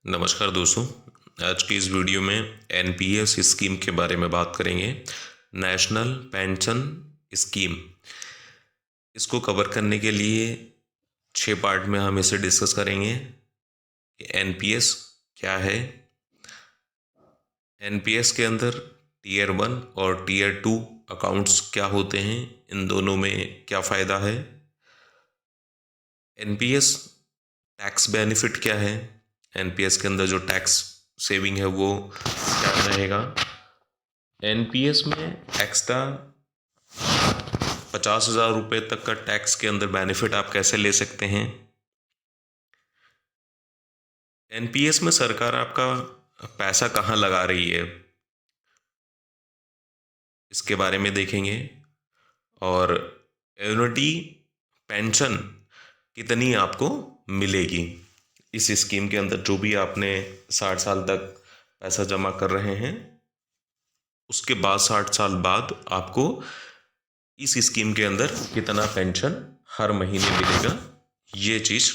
नमस्कार दोस्तों। आज की इस वीडियो में एनपीएस स्कीम के बारे में बात करेंगे। National pension scheme. इसको कवर करने के लिए 6 पार्ट में हम इसे डिस्कस करेंगे कि एनपीएस क्या है। एनपीएस के अंदर टीयर 1 और टीयर 2 अकाउंट्स क्या होते हैं, इन दोनों में क्या फ़ायदा है। एनपीएस टैक्स बेनिफिट क्या है, एनपीएस के अंदर जो टैक्स सेविंग है वो क्या रहेगा। एनपीएस में एक्स्ट्रा 50,000 रुपये तक का टैक्स के अंदर बेनिफिट आप कैसे ले सकते हैं। एनपीएस में सरकार आपका पैसा कहाँ लगा रही है, इसके बारे में देखेंगे। और एन्युटी पेंशन कितनी आपको मिलेगी इस स्कीम के अंदर, जो भी आपने 60 साल तक पैसा जमा कर रहे हैं, उसके बाद 60 साल बाद आपको इस स्कीम के अंदर कितना पेंशन हर महीने मिलेगा, ये चीज़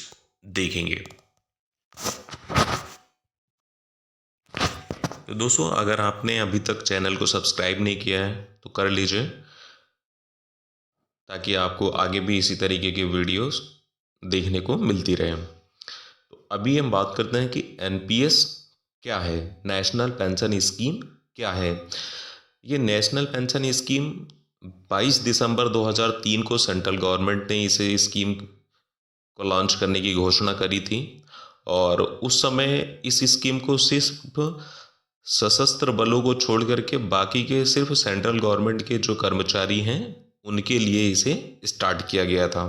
देखेंगे। तो दोस्तों, अगर आपने अभी तक चैनल को सब्सक्राइब नहीं किया है तो कर लीजिए, ताकि आपको आगे भी इसी तरीके की वीडियोस देखने को मिलती रहे। तो अभी हम बात करते हैं कि एनपीएस क्या है, नेशनल पेंशन स्कीम क्या है। ये नेशनल पेंशन स्कीम 22 दिसंबर 2003 को सेंट्रल गवर्नमेंट ने इसे स्कीम को लॉन्च करने की घोषणा करी थी। और उस समय इस स्कीम को सिर्फ सशस्त्र बलों को छोड़ करके बाकी के सिर्फ सेंट्रल गवर्नमेंट के जो कर्मचारी हैं उनके लिए इसे स्टार्ट किया गया था।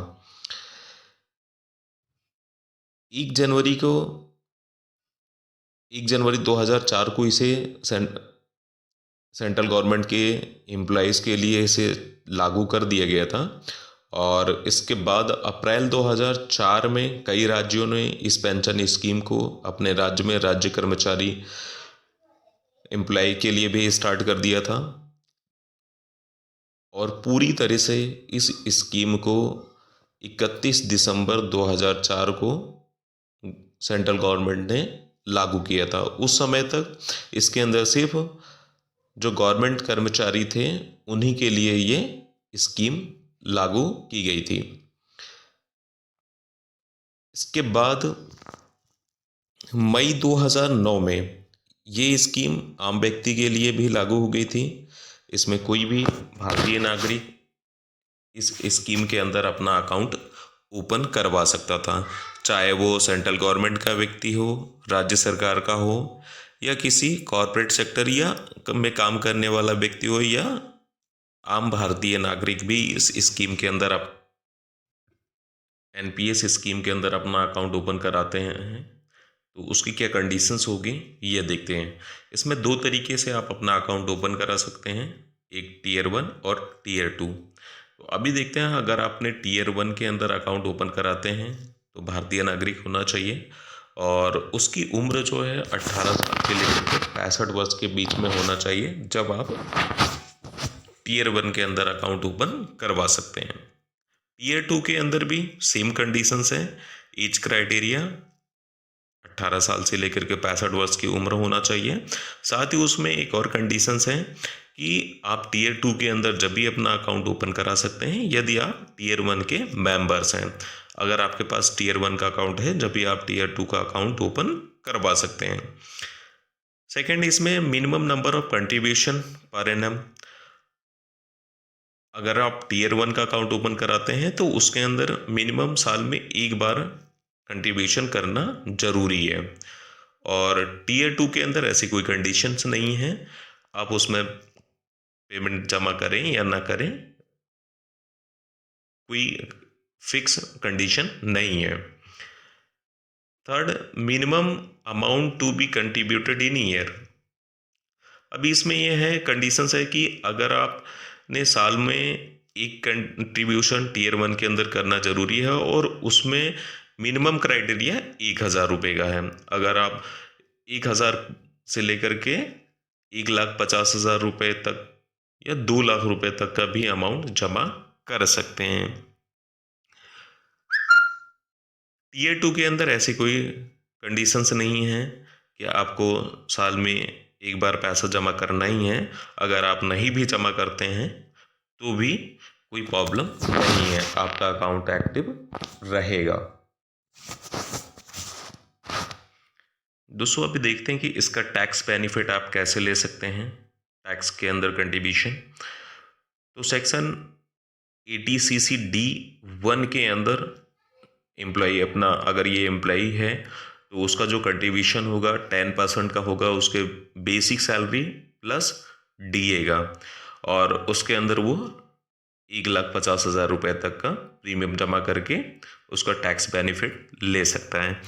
1 जनवरी को 1 जनवरी 2004 को इसे सेंट्रल गवर्नमेंट के एम्प्लॉयज़ के लिए इसे लागू कर दिया गया था। और इसके बाद अप्रैल 2004 में कई राज्यों ने इस पेंशन स्कीम को अपने राज्य में राज्य कर्मचारी एम्प्लॉय के लिए भी स्टार्ट कर दिया था। और पूरी तरह से इस स्कीम को 31 दिसंबर 2004 को सेंट्रल गवर्नमेंट ने लागू किया था। उस समय तक इसके अंदर सिर्फ जो गवर्नमेंट कर्मचारी थे उन्हीं के लिए ये स्कीम लागू की गई थी। इसके बाद मई 2009 में ये स्कीम आम व्यक्ति के लिए भी लागू हो गई थी। इसमें कोई भी भारतीय नागरिक इस स्कीम के अंदर अपना अकाउंट ओपन करवा सकता था, चाहे वो सेंट्रल गवर्नमेंट का व्यक्ति हो, राज्य सरकार का हो, या किसी कॉरपोरेट सेक्टर या में काम करने वाला व्यक्ति हो, या आम भारतीय नागरिक भी इस स्कीम के अंदर एनपीएस स्कीम के अंदर अपना अकाउंट ओपन कराते हैं। तो उसकी क्या कंडीशंस होगी ये देखते हैं। इसमें 2 तरीके से आप अपना अकाउंट ओपन करा सकते हैं, एक टीयर 1 और टीयर 2। तो अभी देखते हैं, अगर आपने टीयर 1 के अंदर अकाउंट ओपन कराते हैं तो भारतीय नागरिक होना चाहिए, और उसकी उम्र जो है 18 साल से लेकर 65 वर्ष के बीच में होना चाहिए जब आप टीयर 1 के अंदर अकाउंट ओपन करवा सकते हैं। टीयर 2 के अंदर भी सेम कंडीशंस हैं। एज क्राइटेरिया 18 साल से लेकर के 65 वर्ष की उम्र होना चाहिए। साथ ही उसमें एक और कंडीशंस हैं कि आप टीयर 2 के अंदर जब भी अपना अकाउंट ओपन करा सकते हैं यदि आप टीयर 1 के मेंबर्स हैं। अगर आपके पास टीयर 1 का अकाउंट है, जब भी आप टीयर 2 का अकाउंट ओपन करवा सकते हैं। सेकेंड, इसमें minimum number of contribution per annum. अगर आप टीयर 1 का अकाउंट ओपन कराते हैं तो उसके अंदर मिनिमम साल में एक बार कंट्रीब्यूशन करना ज़रूरी है। और टीयर 2 के अंदर ऐसी कोई कंडीशंस नहीं है, आप उसमें पेमेंट जमा करें या ना करें, कोई फिक्स कंडीशन नहीं है। Third, minimum amount to be contributed in year. अभी इसमें यह है कंडीशंस है कि अगर आपने साल में एक कंट्रीब्यूशन टीयर 1 के अंदर करना ज़रूरी है, और उसमें मिनिमम क्राइटेरिया 1,000 रुपये का है। अगर आप 1,000 से लेकर के 1,50,000 रुपये तक या 2,00,000 रुपये तक का भी अमाउंट जमा कर सकते हैं। टीयर 2 के अंदर ऐसी कोई कंडीशंस नहीं है। कि आपको साल में एक बार पैसा जमा करना ही है। अगर आप नहीं भी जमा करते हैं तो भी कोई प्रॉब्लम नहीं है, आपका अकाउंट एक्टिव रहेगा। दोस्तों अभी देखते हैं कि इसका टैक्स बेनिफिट आप कैसे ले सकते हैं, टैक्स के अंदर कंट्रीब्यूशन। तो सेक्शन 80CC D1 के अंदर एम्प्लॉई अपना, अगर ये एम्प्लॉई है तो उसका जो कंट्रीब्यूशन होगा 10% का होगा, उसके बेसिक सैलरी प्लस DA का, और उसके अंदर वो 1,50,000 रुपये तक का प्रीमियम जमा करके उसका टैक्स बेनिफिट ले सकता है।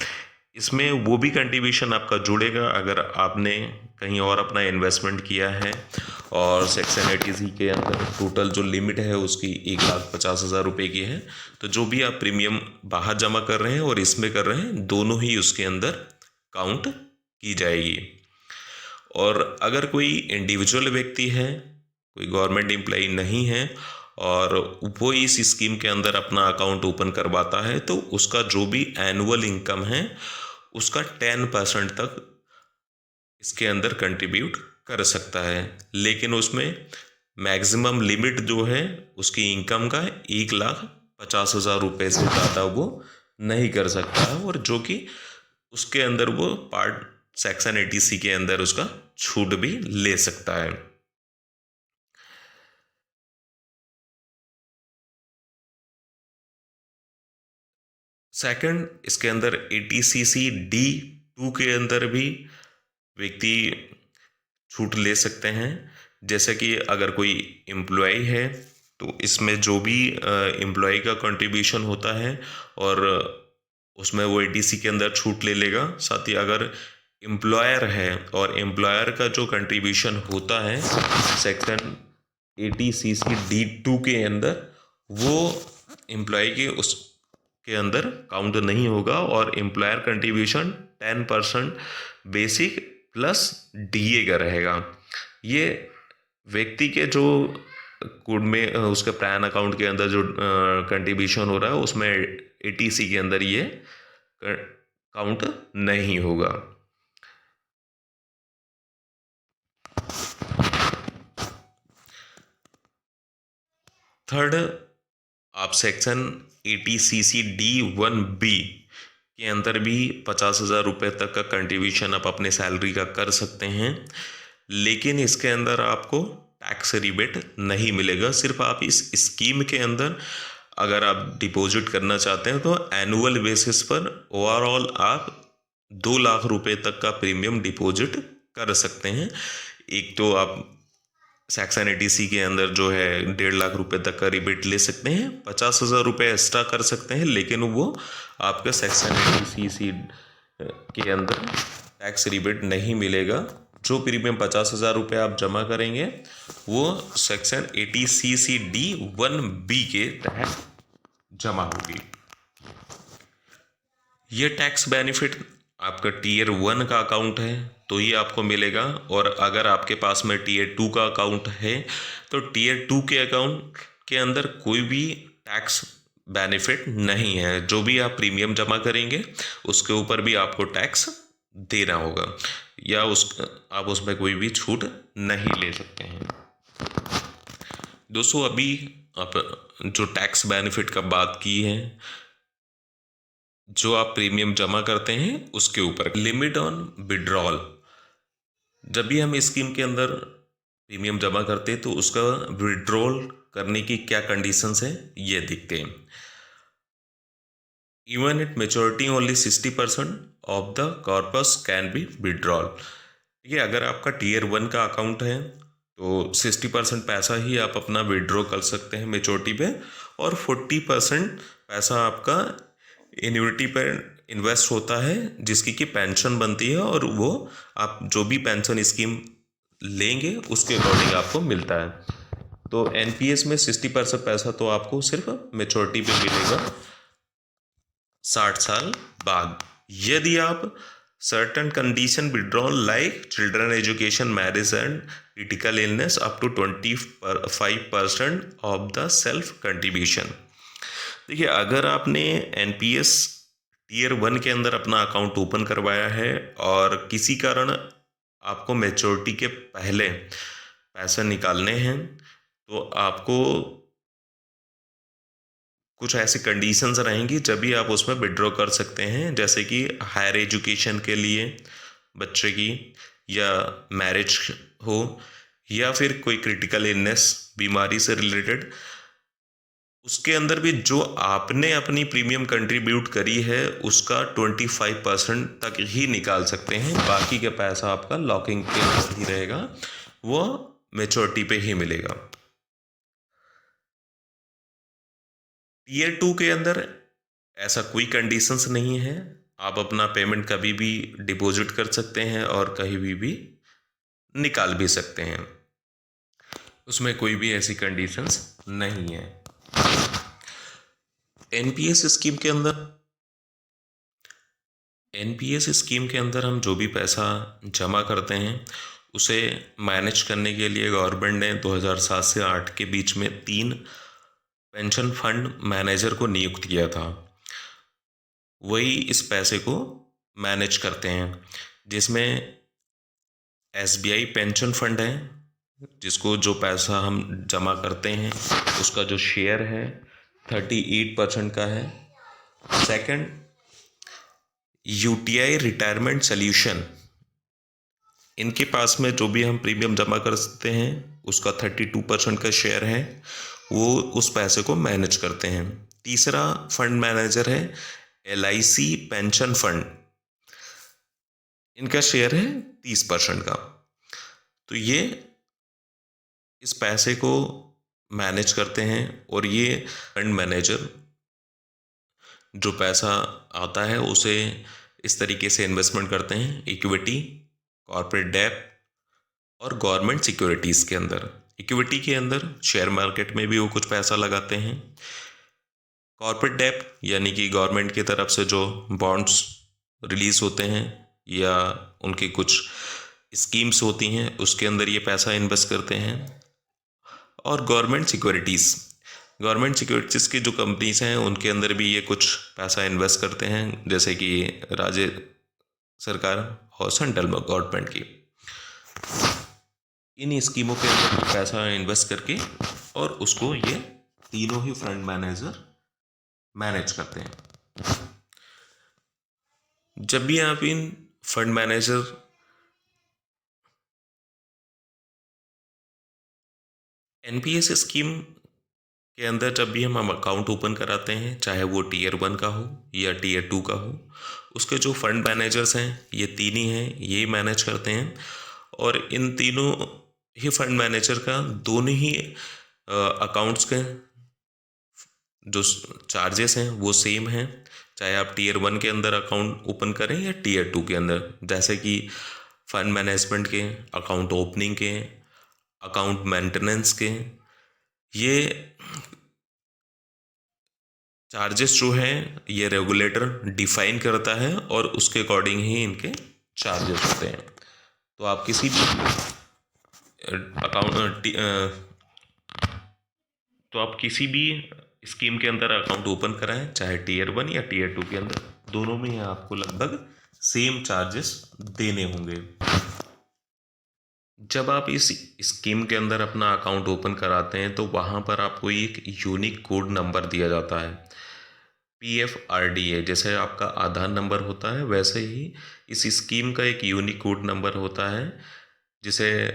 इसमें वो भी कंट्रीब्यूशन आपका जुड़ेगा अगर आपने कहीं और अपना इन्वेस्टमेंट किया है और सेक्शन 80C के अंदर टोटल जो लिमिट है उसकी 1,50,000 रुपये की है, तो जो भी आप प्रीमियम बाहर जमा कर रहे हैं और इसमें कर रहे हैं, दोनों ही उसके अंदर काउंट की जाएगी। और अगर कोई इंडिविजुअल व्यक्ति है, कोई गवर्नमेंट एम्प्लॉई नहीं है और वो इस स्कीम के अंदर अपना अकाउंट ओपन करवाता है, तो उसका जो भी एनुअल इनकम है उसका 10% तक इसके अंदर कंट्रीब्यूट कर सकता है। लेकिन उसमें मैक्सिमम लिमिट जो है उसकी इनकम का 1,50,000 रुपये से ज़्यादा वो नहीं कर सकता है, और जो कि उसके अंदर वो पार्ट सेक्शन 80C के अंदर उसका छूट भी ले सकता है। सेकंड, इसके अंदर 80CC D2 के अंदर भी व्यक्ति छूट ले सकते हैं। जैसे कि अगर कोई एम्प्लॉय है तो इसमें जो भी एम्प्लॉय का कंट्रीब्यूशन होता है और उसमें वो 80C के अंदर छूट ले लेगा। साथ ही अगर एम्प्लॉयर है और एम्प्लॉयर का जो कंट्रीब्यूशन होता है सेक्शन 80CC D2 के अंदर, वो एम्प्लॉय के उस के अंदर काउंट नहीं होगा, और employer contribution 10% basic plus DA का रहेगा। ये व्यक्ति के जो कोड में उसके पैन अकाउंट के अंदर जो कंट्रीब्यूशन हो रहा है उसमें 80C के अंदर ये काउंट नहीं होगा। थर्ड, आप सेक्शन 80CC D1B के अंदर भी 50,000 रुपये तक का कंट्रीब्यूशन आप अपने सैलरी का कर सकते हैं, लेकिन इसके अंदर आपको टैक्स रिबेट नहीं मिलेगा। सिर्फ आप इस स्कीम के अंदर अगर आप डिपॉजिट करना चाहते हैं तो एनुअल बेसिस पर ओवरऑल आप 2 लाख रुपए तक का प्रीमियम डिपॉजिट कर सकते हैं। एक तो आप सेक्शन 80C के अंदर जो है 1.5 लाख रुपए तक का रिबेट ले सकते हैं, 50,000 रुपये एक्स्ट्रा कर सकते हैं, लेकिन वो आपका सेक्शन 80CC के अंदर टैक्स रिबेट नहीं मिलेगा। जो प्रीमियम 50,000 रुपये आप जमा करेंगे वो सेक्शन 80CC D1B के तहत जमा होगी। ये टैक्स बेनिफिट आपका Tier 1 का अकाउंट है तो ही आपको मिलेगा, और अगर आपके पास में Tier 2 का अकाउंट है तो Tier 2 के अकाउंट के अंदर कोई भी टैक्स बेनिफिट नहीं है। जो भी आप प्रीमियम जमा करेंगे उसके ऊपर भी आपको टैक्स देना होगा, या आप उसमें कोई भी छूट नहीं ले सकते हैं। दोस्तों अभी आप जो टैक्स बेनिफिट का बात की है, जो आप प्रीमियम जमा करते हैं उसके ऊपर लिमिट ऑन विड्रॉल। जब भी हम स्कीम के अंदर प्रीमियम जमा करते हैं तो उसका विड्रॉल करने की क्या कंडीशंस है ये देखते हैं। Even at maturity only 60% of the corpus can be withdrawal. ठीक है, अगर आपका Tier 1 का अकाउंट है तो 60% पैसा ही आप अपना विड्रॉ कर सकते हैं मेच्योरिटी पे, और 40% पैसा आपका एन्युइटी पर इन्वेस्ट होता है जिसकी कि पेंशन बनती है, और वो आप जो भी पेंशन स्कीम लेंगे उसके अकॉर्डिंग आपको मिलता है। तो NPS में 60% पैसा तो आपको सिर्फ मेच्योरिटी पे मिलेगा 60 साल बाद। यदि आप certain condition withdrawal like children education, marriage and critical illness up to 25% of the self contribution. देखिए, अगर आपने NPS टीयर 1 के अंदर अपना अकाउंट ओपन करवाया है और किसी कारण आपको मैच्योरिटी के पहले पैसे निकालने हैं, तो आपको कुछ ऐसी कंडीशंस रहेंगी जब भी आप उसमें विड्रॉ कर सकते हैं, जैसे कि हायर एजुकेशन के लिए बच्चे की, या मैरिज हो, या फिर कोई क्रिटिकल इलनेस बीमारी से रिलेटेड। उसके अंदर भी जो आपने अपनी प्रीमियम कंट्रीब्यूट करी है उसका 25% तक ही निकाल सकते हैं, बाकी का पैसा आपका लॉकिंग के अंदर ही रहेगा, वो मेच्योरिटी पे ही मिलेगा। टीयर 2 के अंदर ऐसा कोई कंडीशंस नहीं है, आप अपना पेमेंट कभी भी डिपॉजिट कर सकते हैं और कहीं भी निकाल भी सकते हैं, उसमें कोई भी ऐसी कंडीशंस नहीं है। एनपीएस स्कीम के अंदर हम जो भी पैसा जमा करते हैं उसे मैनेज करने के लिए गवर्नमेंट ने 2007 से 8 के बीच में 3 पेंशन फंड मैनेजर को नियुक्त किया था। वही इस पैसे को मैनेज करते हैं, जिसमें एसबीआई पेंशन फंड है, जिसको जो पैसा हम जमा करते हैं उसका जो शेयर है 38% का है। सेकंड, यूटीआई रिटायरमेंट सॉल्यूशन, इनके पास में जो भी हम प्रीमियम जमा करते हैं उसका 32% का शेयर है, वो उस पैसे को मैनेज करते हैं। तीसरा फंड मैनेजर है एलआईसी पेंशन फंड, इनका शेयर है 30% का। तो ये इस पैसे को मैनेज करते हैं, और ये फंड मैनेजर जो पैसा आता है उसे इस तरीके से इन्वेस्टमेंट करते हैं, इक्विटी, कॉर्पोरेट डेब्ट और गवर्नमेंट सिक्योरिटीज़ के अंदर। इक्विटी के अंदर शेयर मार्केट में भी वो कुछ पैसा लगाते हैं। कॉर्पोरेट डेब्ट यानी कि गवर्नमेंट की तरफ से जो बॉन्ड्स रिलीज़ होते हैं या उनकी कुछ स्कीम्स होती हैं उसके अंदर ये पैसा इन्वेस्ट करते हैं। और गवर्नमेंट सिक्योरिटीज़ की जो कंपनीज हैं उनके अंदर भी ये कुछ पैसा इन्वेस्ट करते हैं, जैसे कि राज्य सरकार और सेंट्रल गवर्नमेंट की। इन स्कीमों के अंदर पैसा इन्वेस्ट करके और उसको ये तीनों ही फंड मैनेजर मैनेज करते हैं। जब भी आप इन फंड मैनेजर एनपीएस स्कीम के अंदर जब भी हम अकाउंट ओपन कराते हैं, चाहे वो टीयर 1 का हो या टीयर 2 का हो, उसके जो फंड मैनेजर्स हैं ये तीन ही हैं, ये मैनेज करते हैं। और इन तीनों ही फंड मैनेजर का दोनों ही अकाउंट्स के जो चार्जेस हैं वो सेम हैं, चाहे आप टीयर 1 के अंदर अकाउंट ओपन करें या टीयर 2 के अंदर। जैसे कि फंड मैनेजमेंट के, अकाउंट ओपनिंग के, अकाउंट मेंटेनेंस के, ये चार्जेस जो हैं ये रेगुलेटर डिफाइन करता है और उसके अकॉर्डिंग ही इनके चार्जेस होते हैं। तो आप किसी भी स्कीम के अंदर अकाउंट ओपन कराएं, चाहे टीयर 1 या टीयर 2 के अंदर, दोनों में आपको लगभग सेम चार्जेस देने होंगे। जब आप इस स्कीम के अंदर अपना अकाउंट ओपन कराते हैं तो वहाँ पर आपको एक यूनिक कोड नंबर दिया जाता है, PFRDA। जैसे आपका आधार नंबर होता है वैसे ही इस स्कीम का एक यूनिक कोड नंबर होता है, जिसे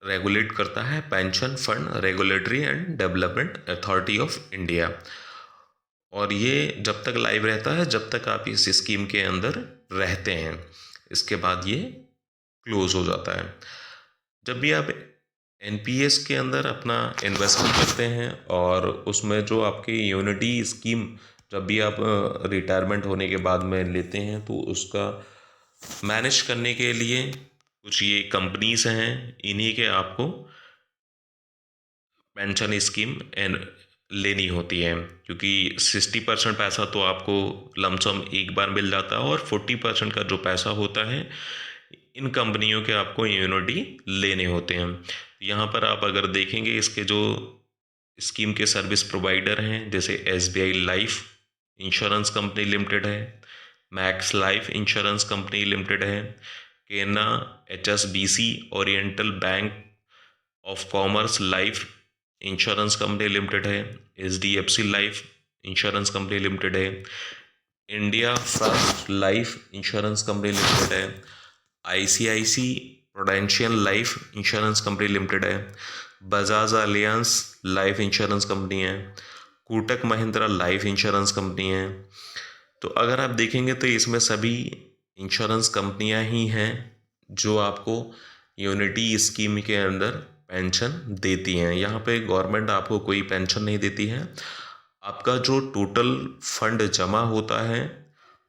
रेगुलेट करता है pension fund regulatory and development authority of India. और ये जब तक लाइव रहता है, जब तक आप इस स्कीम के अंदर रहते हैं, इसके बाद ये क्लोज हो जाता है। जब भी आप एनपीएस के अंदर अपना इन्वेस्टमेंट करते हैं और उसमें जो आपकी यूनिटी स्कीम जब भी आप रिटायरमेंट होने के बाद में लेते हैं, तो उसका मैनेज करने के लिए कुछ ये कंपनीज हैं, इन्हीं के आपको पेंशन स्कीम लेनी होती है, क्योंकि 60% पैसा तो आपको लमसम एक बार मिल जाता है और 40% का जो पैसा होता है इन कंपनियों के आपको यूनिटी लेने होते हैं। यहाँ पर आप अगर देखेंगे इसके जो स्कीम के सर्विस प्रोवाइडर हैं, जैसे SBI life insurance company limited है, Max life insurance company limited है, Canara HSBC Oriental Bank of Commerce life insurance company limited है, HDFC life insurance company limited है, India First life insurance company limited है, ICIC Prudential life insurance company limited है, Bajaj Allianz life insurance company है, Kotak Mahindra life insurance company है। तो अगर आप देखेंगे तो इसमें सभी इंश्योरेंस कंपनियां ही हैं जो आपको यूनिटी स्कीम के अंदर पेंशन देती हैं। यहाँ पे गवर्नमेंट आपको कोई पेंशन नहीं देती है। आपका जो टोटल फंड जमा होता है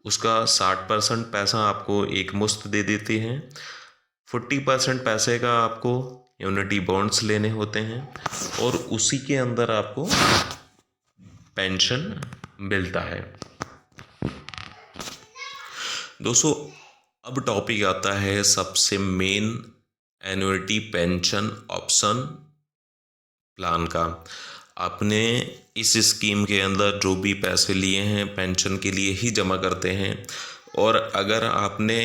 उसका 60% पैसा आपको एक मुश्त दे देती हैं, 40% पैसे का आपको यूनिटी बॉन्ड्स लेने होते हैं और उसी के अंदर आपको पेंशन मिलता है। दोस्तों अब टॉपिक आता है सबसे main annuity pension option plan का। आपने इस स्कीम के अंदर जो भी पैसे लिए हैं पेंशन के लिए ही जमा करते हैं और अगर आपने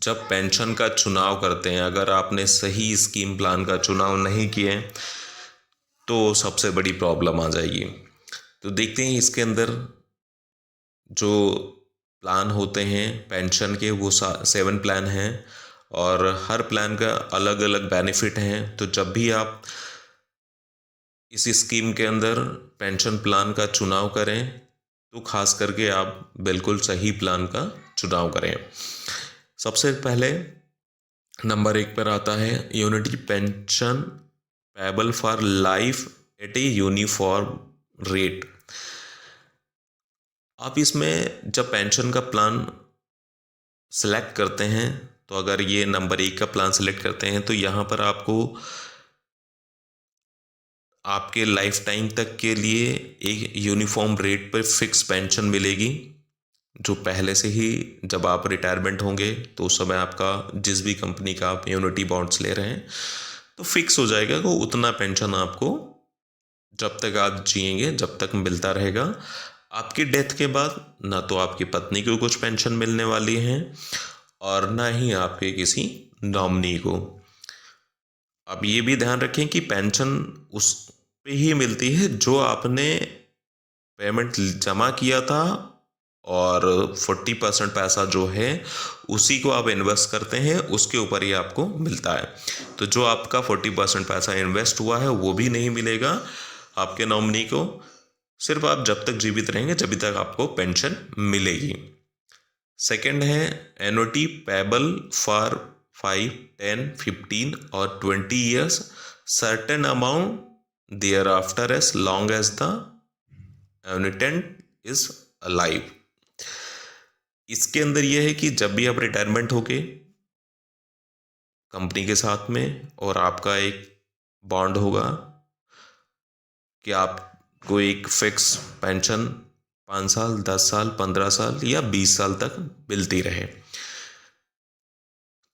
जब पेंशन का चुनाव करते हैं अगर आपने सही स्कीम प्लान का चुनाव नहीं किए तो सबसे बड़ी प्रॉब्लम आ जाएगी। तो देखते हैं इसके अंदर जो प्लान होते हैं पेंशन के वो 7 प्लान हैं और हर प्लान का अलग अलग बेनिफिट हैं। तो जब भी आप इस स्कीम के अंदर पेंशन प्लान का चुनाव करें तो खास करके आप बिल्कुल सही प्लान का चुनाव करें। सबसे पहले नंबर 1 पर आता है unity pension payable for life at a uniform rate. आप इसमें जब पेंशन का प्लान सेलेक्ट करते हैं तो अगर ये नंबर 1 का प्लान सेलेक्ट करते हैं तो यहाँ पर आपको आपके लाइफ टाइम तक के लिए एक यूनिफॉर्म रेट पर फिक्स पेंशन मिलेगी जो पहले से ही जब आप रिटायरमेंट होंगे तो उस समय आपका जिस भी कंपनी का आप यूनिटी बॉन्ड्स ले रहे हैं तो फिक्स हो जाएगा कि उतना पेंशन आपको जब तक आप जिएंगे जब तक मिलता रहेगा। आपकी डेथ के बाद ना तो आपकी पत्नी को कुछ पेंशन मिलने वाली है और ना ही आपके किसी नॉमिनी को। अब ये भी ध्यान रखें कि पेंशन उस पे ही मिलती है जो आपने पेमेंट जमा किया था और 40% पैसा जो है उसी को आप इन्वेस्ट करते हैं उसके ऊपर ही आपको मिलता है। तो जो आपका 40% पैसा इन्वेस्ट हुआ है वो भी नहीं मिलेगा आपके नॉमिनी को, सिर्फ आप जब तक जीवित रहेंगे जब तक आपको पेंशन मिलेगी। सेकंड है एन्युटी पेबल फॉर 5, 10, 15 और 20 years certain amount thereafter as long as the annuitant is alive. इसके अंदर यह है कि जब भी आप रिटायरमेंट होके कंपनी के साथ में और आपका एक बॉन्ड होगा कि आपको एक फिक्स पेंशन 5 साल, 10 साल, 15 साल या 20 साल तक मिलती रहे।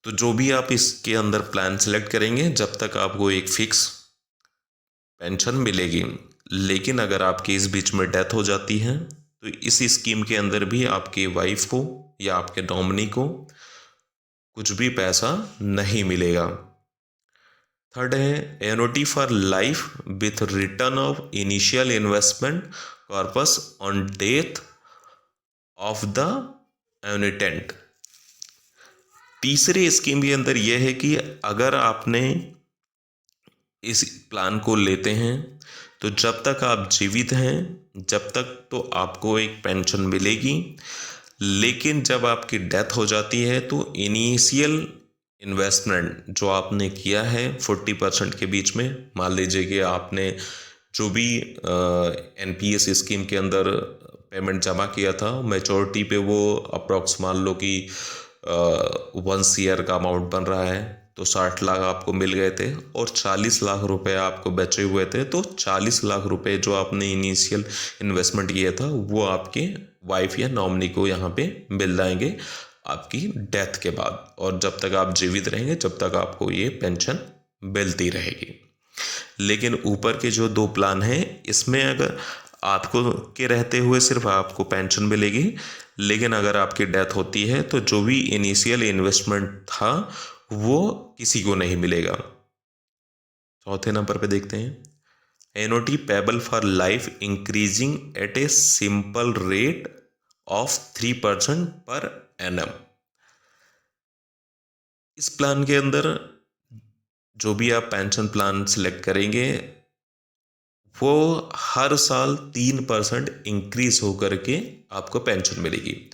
तो जो भी आप इसके अंदर प्लान सेलेक्ट करेंगे जब तक आपको एक फिक्स पेंशन मिलेगी। लेकिन अगर आपकी इस बीच में डेथ हो जाती है तो इस स्कीम के अंदर भी आपके वाइफ को या आपके नॉमिनी को कुछ भी पैसा नहीं मिलेगा। थर्ड है annuity for life with return of initial investment corpus on death of the annuitant. तीसरे स्कीम के अंदर यह है कि अगर आपने इस प्लान को लेते हैं तो जब तक आप जीवित हैं जब तक तो आपको एक पेंशन मिलेगी, लेकिन जब आपकी डेथ हो जाती है तो इनिशियल इन्वेस्टमेंट जो आपने किया है 40% के बीच में, मान लीजिए कि आपने जो भी NPS स्कीम के अंदर पेमेंट जमा किया था मैच्योरिटी पे वो अप्रॉक्स मान लो कि 1 ईयर का अमाउंट बन रहा है तो 60 लाख आपको मिल गए थे और 40 लाख रुपए आपको बचे हुए थे। तो 40 लाख रुपए जो आपने इनिशियल इन्वेस्टमेंट किया था वो आपके वाइफ या नॉमिनी को यहाँ पे मिल जाएंगे आपकी डेथ के बाद, और जब तक आप जीवित रहेंगे जब तक आपको ये पेंशन मिलती रहेगी। लेकिन ऊपर के जो 2 प्लान हैं इसमें अगर आपको के रहते हुए सिर्फ आपको पेंशन मिलेगी, लेकिन अगर आपकी डेथ होती है तो जो भी इनिशियल इन्वेस्टमेंट था वो किसी को नहीं मिलेगा। चौथे नंबर पे देखते हैं, NOT payable for life increasing at a simple rate of 3% per annum. इस प्लान के अंदर जो भी आप पेंशन प्लान सिलेक्ट करेंगे वो हर साल 3% इंक्रीज होकर के आपको पेंशन मिलेगी।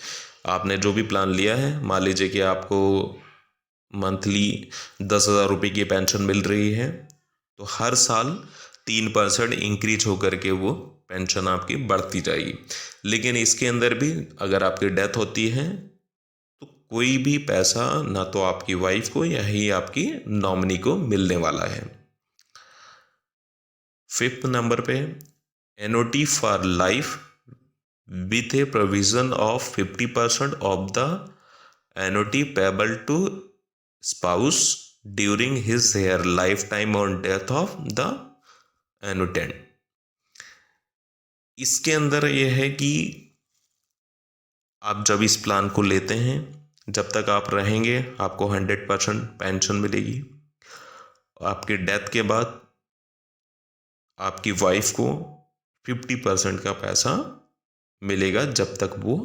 आपने जो भी प्लान लिया है, मान लीजिए कि आपको मंथली 10,000 रुपये की पेंशन मिल रही है, तो हर साल 3% इंक्रीज होकर के वो पेंशन आपकी बढ़ती जाएगी। लेकिन इसके अंदर भी अगर आपकी डेथ होती है तो कोई भी पैसा ना तो आपकी वाइफ को या ही आपकी नॉमिनी को मिलने वाला है। फिफ्थ नंबर पे, annuity for life with a provision of 50% of the annuity payable to spouse during her lifetime on death of the annuitant। इसके अंदर यह है कि आप जब इस प्लान को लेते हैं, जब तक आप रहेंगे आपको 100% पेंशन मिलेगी। आपके डेथ के बाद आपकी वाइफ को 50% का पैसा मिलेगा जब तक वो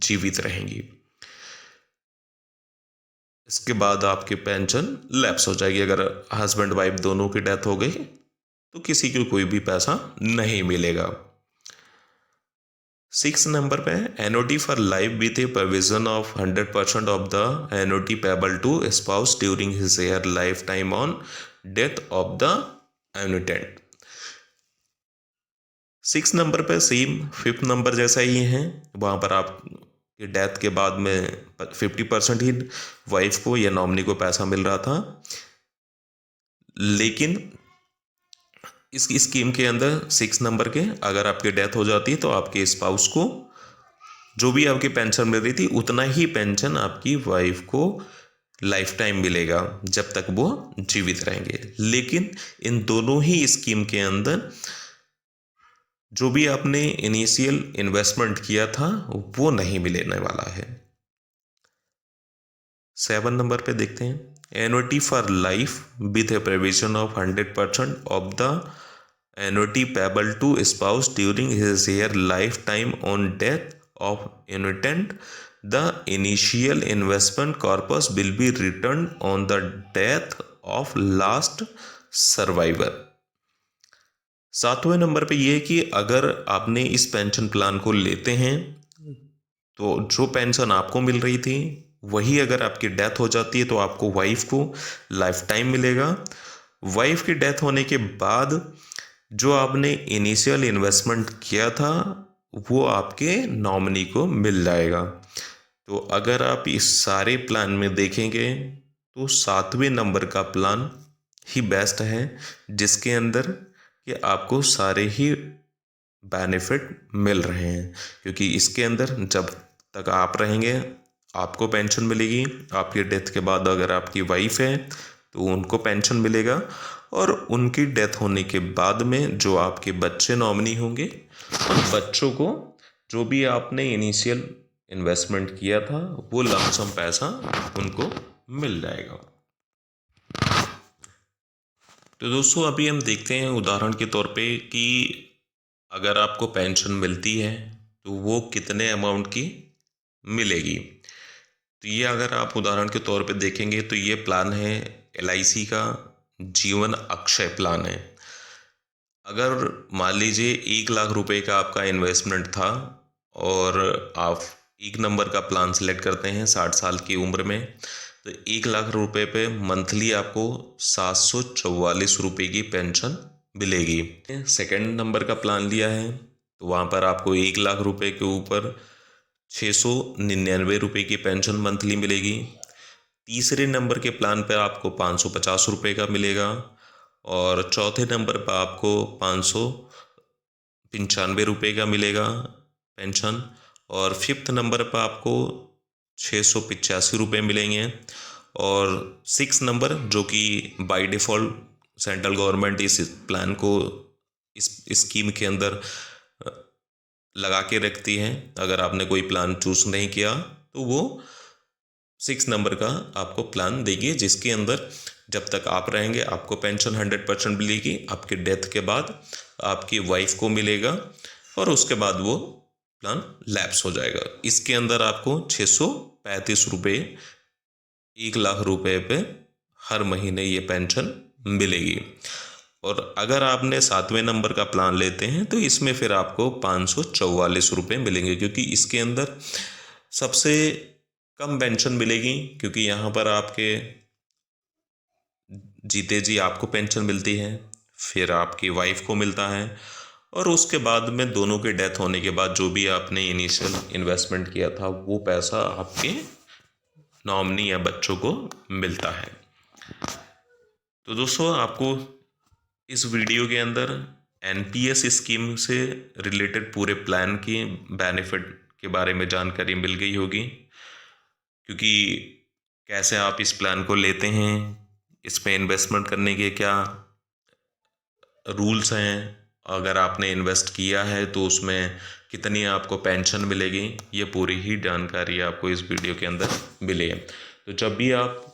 जीवित रहेंगी। इसके बाद आपकी पेंशन लैप्स हो जाएगी। अगर हस्बैंड वाइफ दोनों की डेथ हो गई तो किसी को कोई भी पैसा नहीं मिलेगा। 6 नंबर पे, annuity for life with a provision of 100% of the annuity payable to spouse during his her lifetime on death of the annuitant. 6 number पे सेम 5th नंबर जैसा ही है, वहाँ पर आप कि डेथ के बाद में 50% ही वाइफ को या नॉमिनी को पैसा मिल रहा था। लेकिन इस स्कीम के अंदर 6 नंबर के अगर आपकी डेथ हो जाती है तो आपके स्पाउस को जो भी आपकी पेंशन मिल रही थी उतना ही पेंशन आपकी वाइफ को लाइफ टाइम मिलेगा जब तक वो जीवित रहेंगे। लेकिन इन दोनों ही स्कीम के अंदर जो भी आपने इनिशियल इन्वेस्टमेंट किया था वो नहीं मिलने वाला है। 7 नंबर पे देखते हैं, annuity for life with a provision of 100% of the annuity payable to spouse during his her lifetime on death of annuitant the initial investment corpus will be return on the death of last survivor. 7वें number पे ये है कि अगर आपने इस pension plan को लेते हैं तो जो पेंशन आपको मिल रही थी वही अगर आपकी डेथ हो जाती है तो आपको वाइफ को लाइफ टाइम मिलेगा। वाइफ की डेथ होने के बाद जो आपने इनिशियल इन्वेस्टमेंट किया था वो आपके नॉमिनी को मिल जाएगा। तो अगर आप इस सारे प्लान में देखेंगे तो 7वें नंबर का प्लान ही बेस्ट है, जिसके अंदर कि आपको सारे ही बेनिफिट मिल रहे हैं। क्योंकि इसके अंदर जब तक आप रहेंगे आपको पेंशन मिलेगी, आपकी डेथ के बाद अगर आपकी वाइफ है तो उनको पेंशन मिलेगा, और उनकी डेथ होने के बाद में जो आपके बच्चे नॉमिनी होंगे उन बच्चों को जो भी आपने इनिशियल इन्वेस्टमेंट किया था वो लमसम पैसा उनको मिल जाएगा। तो दोस्तों अभी हम देखते हैं उदाहरण के तौर पे कि अगर आपको पेंशन मिलती है तो वो कितने अमाउंट की मिलेगी। तो ये अगर आप उदाहरण के तौर पे देखेंगे तो ये प्लान है LIC का जीवन अक्षय प्लान है। अगर मान लीजिए 1,00,000 रुपए का आपका इन्वेस्टमेंट था और आप 1 नंबर का प्लान सेलेक्ट करते हैं 60 साल की उम्र में, तो 1,00,000 रुपए पे मंथली आपको 744 रुपये की पेंशन मिलेगी। सेकंड नंबर का प्लान लिया है तो वहाँ पर आपको 1,00,000 रुपए के ऊपर 699 रुपये की पेंशन मंथली मिलेगी। तीसरे नंबर के प्लान पर आपको 550 रुपये का मिलेगा, और चौथे नंबर पर आपको 595 रुपये का मिलेगा पेंशन, और 5th नंबर पर आपको 685 रुपये मिलेंगे। और 6 नंबर जो कि बाय डिफ़ॉल्ट सेंट्रल गवर्नमेंट इस प्लान को इस स्कीम के अंदर लगा के रखती है। अगर आपने कोई प्लान चूज़ नहीं किया तो वो 6 नंबर का आपको प्लान देगी, जिसके अंदर जब तक आप रहेंगे आपको पेंशन 100% मिलेगी, आपके डेथ के बाद आपकी वाइफ को मिलेगा और उसके बाद वो प्लान लैप्स हो जाएगा। इसके अंदर आपको 635 रुपये 1 लाख रुपए पे हर महीने ये पेंशन मिलेगी। और अगर आपने 7वें नंबर का प्लान लेते हैं तो इसमें फिर आपको 544 रुपये मिलेंगे, क्योंकि इसके अंदर सबसे कम पेंशन मिलेगी, क्योंकि यहाँ पर आपके जीते जी आपको पेंशन मिलती है, फिर आपकी वाइफ को मिलता है, और उसके बाद में दोनों के डेथ होने के बाद जो भी आपने इनिशियल इन्वेस्टमेंट किया था वो पैसा आपके नॉमिनी या बच्चों को मिलता है। तो दोस्तों, आपको इस वीडियो के अंदर एनपीएस स्कीम से रिलेटेड पूरे प्लान की बेनिफिट के बारे में जानकारी मिल गई होगी, क्योंकि कैसे आप इस प्लान को लेते हैं, इसमें इन्वेस्टमेंट करने के क्या रूल्स हैं, अगर आपने इन्वेस्ट किया है तो उसमें कितनी आपको पेंशन मिलेगी, ये पूरी ही जानकारी आपको इस वीडियो के अंदर मिली है। तो जब भी आप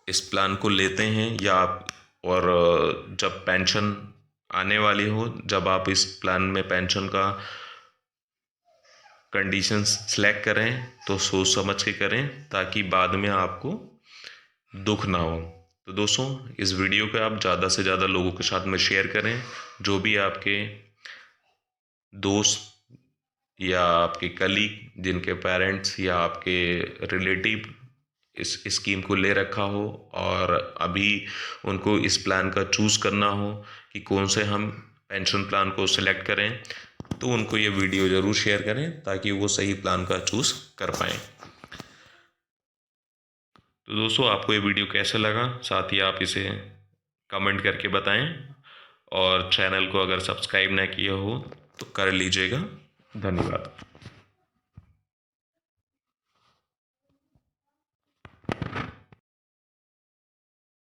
इस प्लान को लेते हैं या आप और जब पेंशन आने वाली हो, जब आप इस प्लान में पेंशन का कंडीशंस सेलेक्ट करें तो सोच समझ के करें, ताकि बाद में आपको दुख ना हो। तो दोस्तों, इस वीडियो को आप ज़्यादा से ज़्यादा लोगों के साथ में शेयर करें। जो भी आपके दोस्त या आपके कलीग जिनके पेरेंट्स या आपके रिलेटिव इस स्कीम को ले रखा हो और अभी उनको इस प्लान का चूज़ करना हो कि कौन से हम पेंशन प्लान को सिलेक्ट करें, तो उनको ये वीडियो ज़रूर शेयर करें ताकि वो सही प्लान का चूज़ कर पाएँ। तो दोस्तों, आपको ये वीडियो कैसा लगा, साथ ही आप इसे कमेंट करके बताएं, और चैनल को अगर सब्सक्राइब ना किया हो तो कर लीजिएगा। धन्यवाद।